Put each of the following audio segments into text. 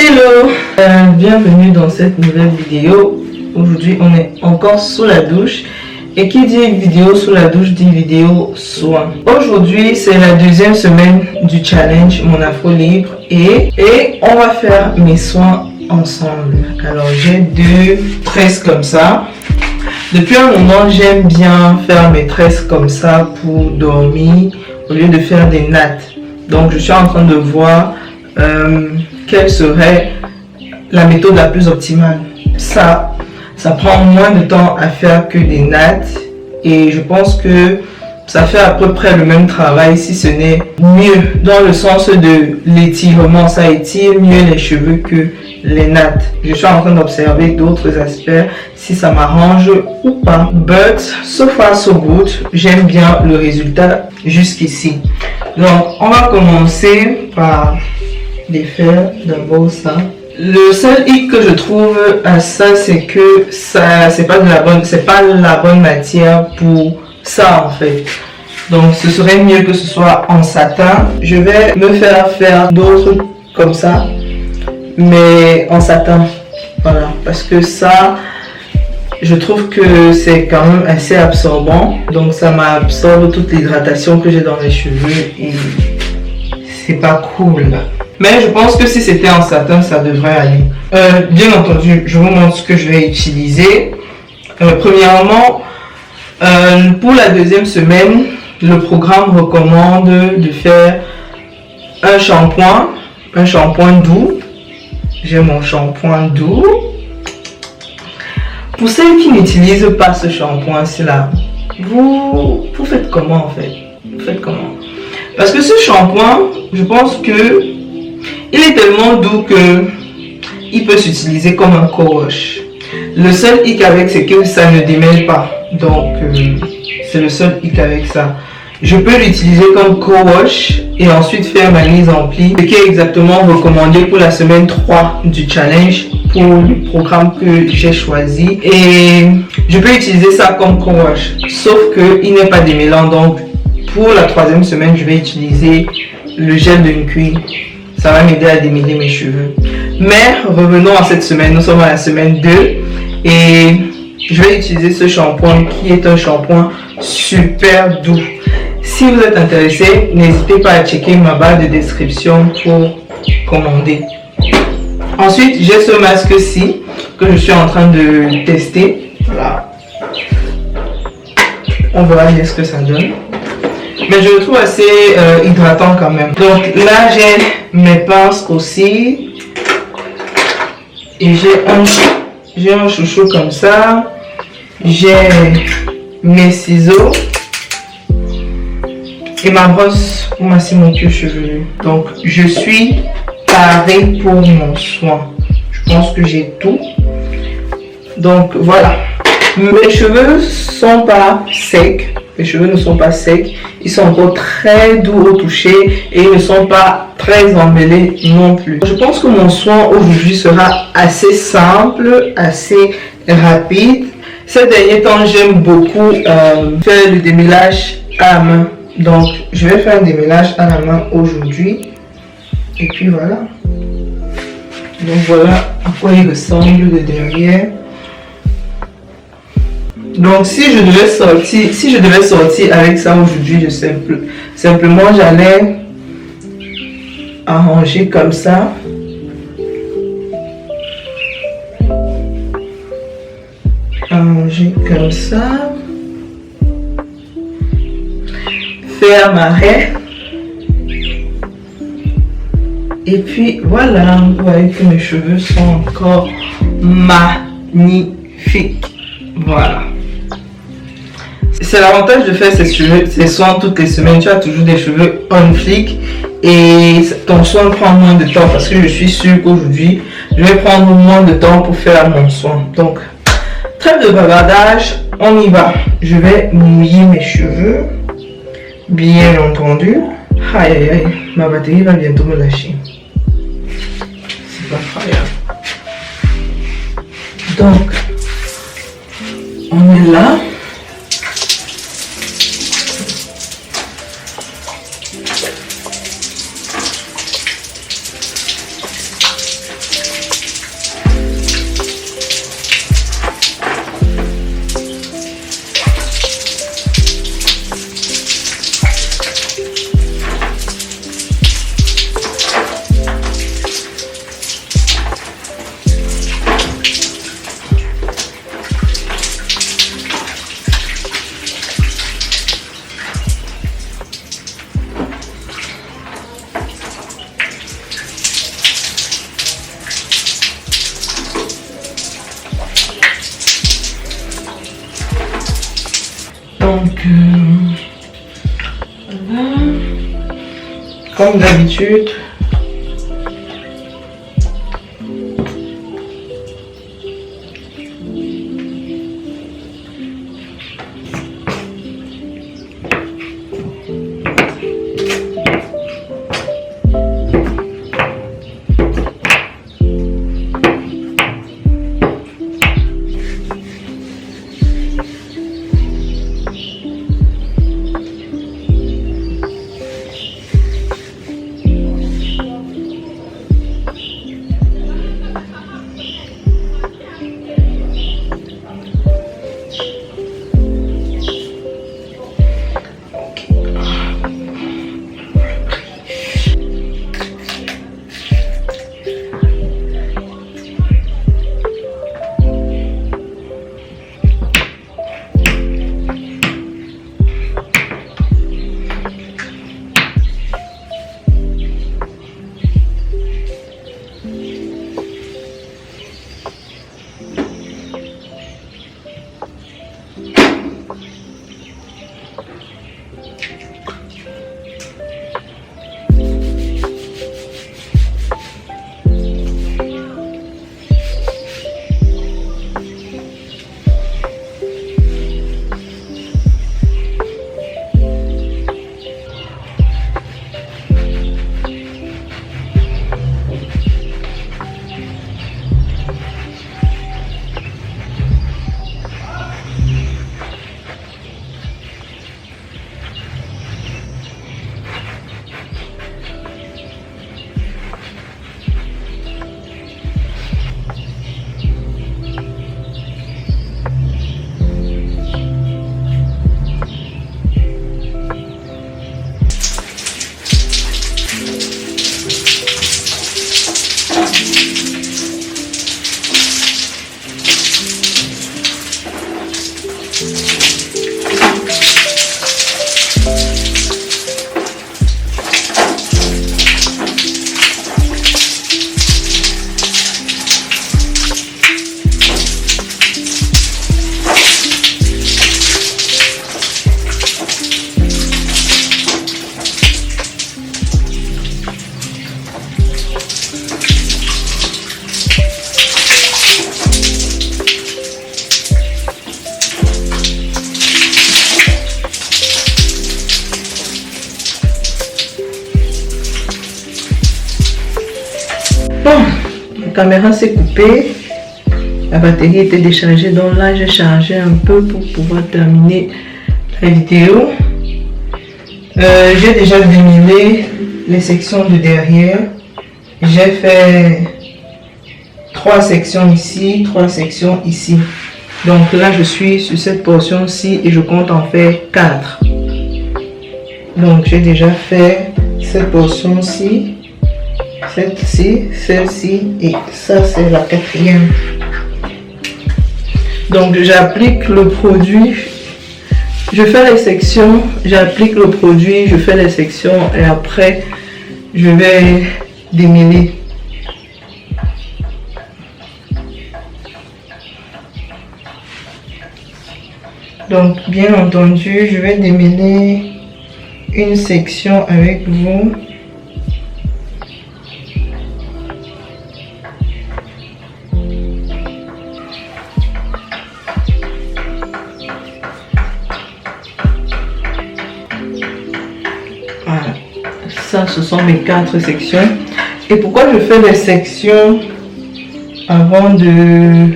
Hello, bienvenue dans cette nouvelle vidéo. Aujourd'hui on est encore sous la douche. Et qui dit vidéo sous la douche dit vidéo soin. Aujourd'hui c'est la deuxième semaine du challenge Mon Afro Libre et on va faire mes soins ensemble. Alors j'ai deux tresses comme ça. Depuis un moment j'aime bien faire mes tresses comme ça pour dormir au lieu de faire des nattes. Donc je suis en train de voir quelle serait la méthode la plus optimale. Ça prend moins de temps à faire que des nattes et je pense que ça fait à peu près le même travail, si ce n'est mieux, dans le sens de l'étirement. Ça étire mieux les cheveux que les nattes. Je suis en train d'observer d'autres aspects, si ça m'arrange ou pas. But so far so good, j'aime bien le résultat jusqu'ici. Donc on va commencer par défaire d'abord ça. Le seul hic que je trouve à ça, c'est que ça c'est pas la bonne matière pour ça en fait. Donc ce serait mieux que ce soit en satin. Je vais me faire d'autres comme ça, mais en satin. Voilà, parce que ça, je trouve que c'est quand même assez absorbant. Donc ça m'absorbe toute l'hydratation que j'ai dans les cheveux et c'est pas cool. Mais je pense que si c'était en satin, ça devrait aller. Bien entendu, je vous montre ce que je vais utiliser. Premièrement, pour la deuxième semaine, le programme recommande de faire un shampoing doux. J'ai mon shampoing doux. Pour celles qui n'utilisent pas ce shampoing-ci là, vous faites comment en fait? Vous faites comment? Parce que ce shampoing, je pense que il est tellement doux que il peut s'utiliser comme un co-wash. Le seul hic avec c'est que ça ne démêle pas. Donc c'est le seul hic avec ça. Je peux l'utiliser comme co-wash et ensuite faire ma mise en pli, ce qui est exactement recommandé pour la semaine 3 du challenge pour le programme que j'ai choisi. Et je peux utiliser ça comme co-wash, sauf qu'il n'est pas démêlant. Donc pour la troisième semaine, je vais utiliser le gel de Nkui. Ça va m'aider à démêler mes cheveux. Mais revenons à cette semaine. Nous sommes à la semaine 2 et je vais utiliser ce shampoing qui est un shampoing super doux. Si vous êtes intéressé, n'hésitez pas à checker ma barre de description pour commander. Ensuite, j'ai ce masque-ci que je suis en train de tester. Voilà. On verra bien ce que ça donne. Mais je le trouve assez hydratant quand même. Donc là, j'ai mes pinces aussi. Et j'ai un chouchou comme ça. J'ai mes ciseaux. Et ma brosse pour masser mon cuir chevelu. Donc je suis parée pour mon soin. Je pense que j'ai tout. Donc voilà. Mes cheveux sont pas secs. Les cheveux ne sont pas secs. Ils sont encore très doux au toucher et ils ne sont pas très emmêlés non plus. Je pense que mon soin aujourd'hui sera assez simple, assez rapide. Ces derniers temps, j'aime beaucoup faire le démêlage à la main. Donc, je vais faire un démêlage à la main aujourd'hui. Et puis voilà. Donc voilà à quoi il ressemble de derrière. Donc si je devais sortir avec ça aujourd'hui, simplement j'allais arranger comme ça. Arranger comme ça. Faire ma raie. Et puis voilà, vous voyez que mes cheveux sont encore magnifiques. Voilà. C'est l'avantage de faire ces soins toutes les semaines. Tu as toujours des cheveux on flic et ton soin prend moins de temps parce que je suis sûre qu'aujourd'hui je vais prendre moins de temps pour faire mon soin. Donc trêve de bavardage, on y va. Je vais mouiller mes cheveux, bien entendu. Aïe aïe aïe, ma batterie va bientôt me lâcher. C'est pas incroyable. Donc on est là. Donc, voilà. Comme d'habitude, bon, la caméra s'est coupée, la batterie était déchargée, donc là j'ai chargé un peu pour pouvoir terminer la vidéo. J'ai déjà démêlé les sections de derrière. J'ai fait 3 sections ici, 3 sections ici. Donc là je suis sur cette portion-ci et je compte en faire 4. Donc j'ai déjà fait cette portion-ci, celle-ci, celle-ci et ça c'est la 4e. Donc j'applique le produit, je fais les sections, j'applique le produit, je fais les sections et après je vais démêler. Donc bien entendu je vais démêler une section avec vous. Voilà, ça ce sont mes 4 sections. Et pourquoi je fais les sections avant de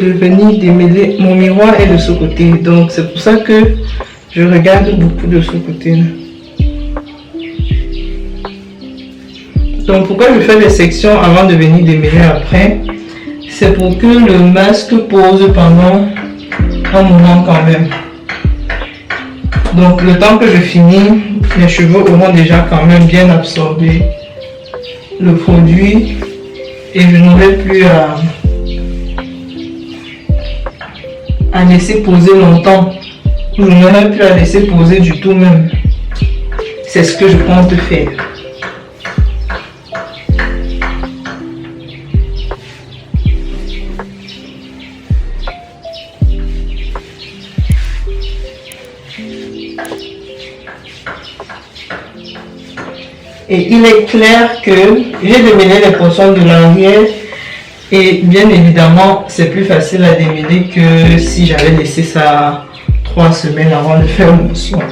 venir démêler? Mon miroir est de ce côté, donc c'est pour ça que je regarde beaucoup de ce côté là. Donc pourquoi je fais les sections avant de venir démêler après? C'est pour que le masque pose pendant un moment quand même. Donc le temps que je finis, les cheveux auront déjà quand même bien absorbé le produit et je n'aurai plus à laisser poser longtemps. Je n'aurai plus à laisser poser du tout même. C'est ce que je compte faire. Et il est clair que j'ai démêlé les portions de l'arrière. Et bien évidemment, c'est plus facile à démêler que si j'avais laissé ça 3 semaines avant de faire mon soin.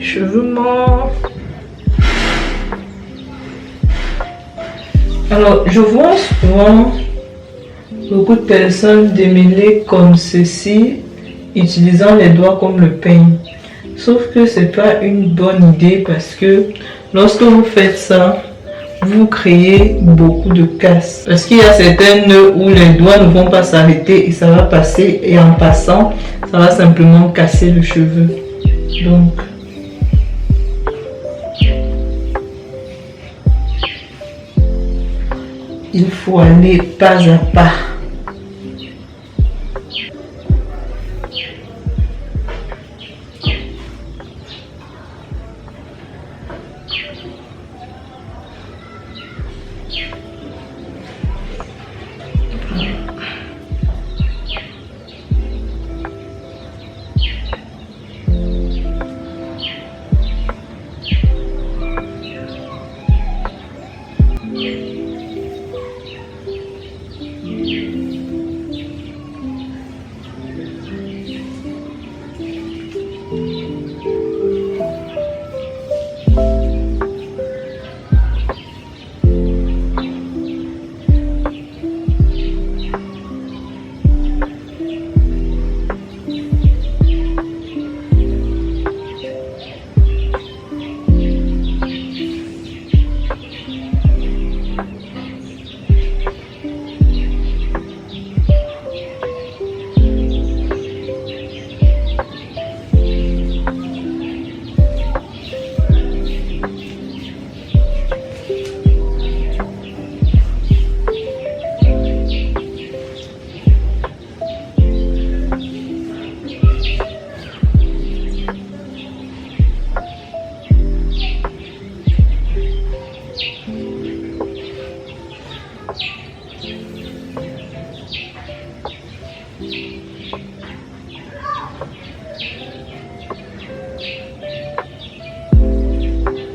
Cheveux morts. Alors, je vois souvent beaucoup de personnes démêler comme ceci, utilisant les doigts comme le peigne. Sauf que c'est pas une bonne idée parce que lorsque vous faites ça, vous créez beaucoup de casse. Parce qu'il y a certains nœuds où les doigts ne vont pas s'arrêter et ça va passer, et en passant, ça va simplement casser le cheveu. Donc, il faut aller pas à pas.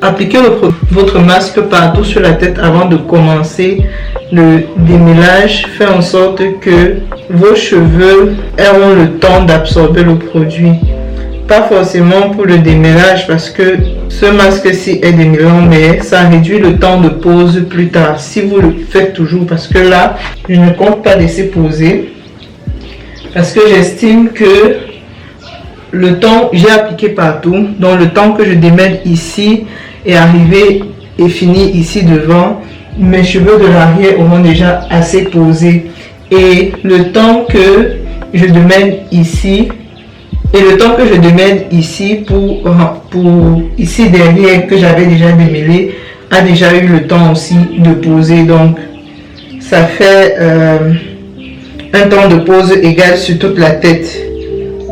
Appliquez votre masque partout sur la tête avant de commencer le démêlage. Fait en sorte que vos cheveux aient le temps d'absorber le produit. Pas forcément pour le démêlage parce que ce masque-ci est démêlant, mais ça réduit le temps de pose plus tard. Si vous le faites toujours, parce que là, je ne compte pas laisser poser. Parce que j'estime que le temps, j'ai appliqué partout. Donc le temps que je démêle ici est arrivé et fini ici devant, mes cheveux de l'arrière auront déjà assez posé. Et le temps que je démêle ici, et le temps que je démêle ici pour ici derrière que j'avais déjà démêlé, a déjà eu le temps aussi de poser. Donc ça fait un temps de pose égal sur toute la tête.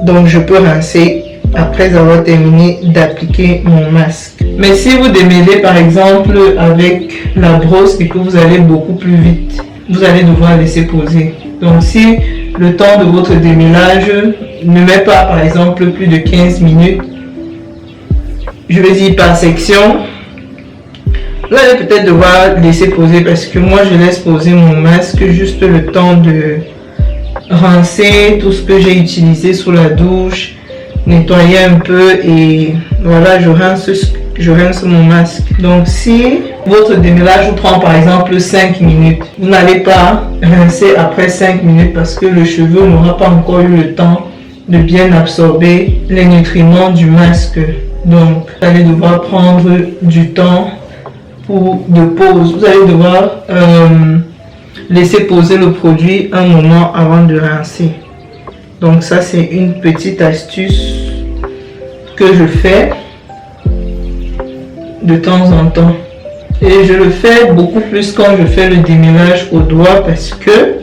Donc je peux rincer après avoir terminé d'appliquer mon masque. Mais si vous démêlez par exemple avec la brosse et que vous allez beaucoup plus vite, vous allez devoir laisser poser. Donc si le temps de votre démêlage ne met pas par exemple plus de 15 minutes, je vais dire par section, vous allez peut-être devoir laisser poser parce que moi je laisse poser mon masque juste le temps de rincer tout ce que j'ai utilisé sous la douche, nettoyer un peu et voilà, je rince mon masque. Donc si votre démêlage vous prend par exemple 5 minutes, vous n'allez pas rincer après 5 minutes parce que le cheveu n'aura pas encore eu le temps de bien absorber les nutriments du masque. Donc vous allez devoir prendre du temps de pause. Vous allez devoir laisser poser le produit un moment avant de rincer. Donc ça c'est une petite astuce que je fais de temps en temps. Et je le fais beaucoup plus quand je fais le démêlage au doigt parce que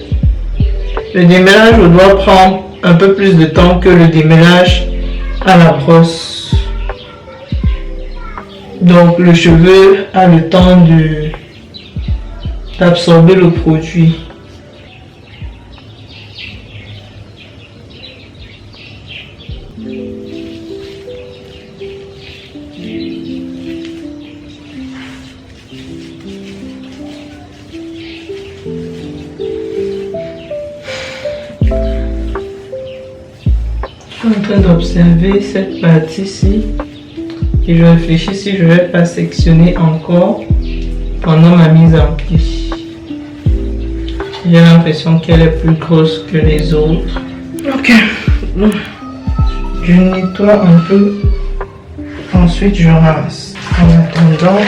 le démêlage au doigt prend un peu plus de temps que le démêlage à la brosse. Donc le cheveu a le temps d'absorber le produit. Je suis en train d'observer cette partie-ci et je réfléchis si je ne vais pas sectionner encore pendant ma mise en pli. J'ai l'impression qu'elle est plus grosse que les autres. Ok, je nettoie un peu, ensuite je rince. En attendant,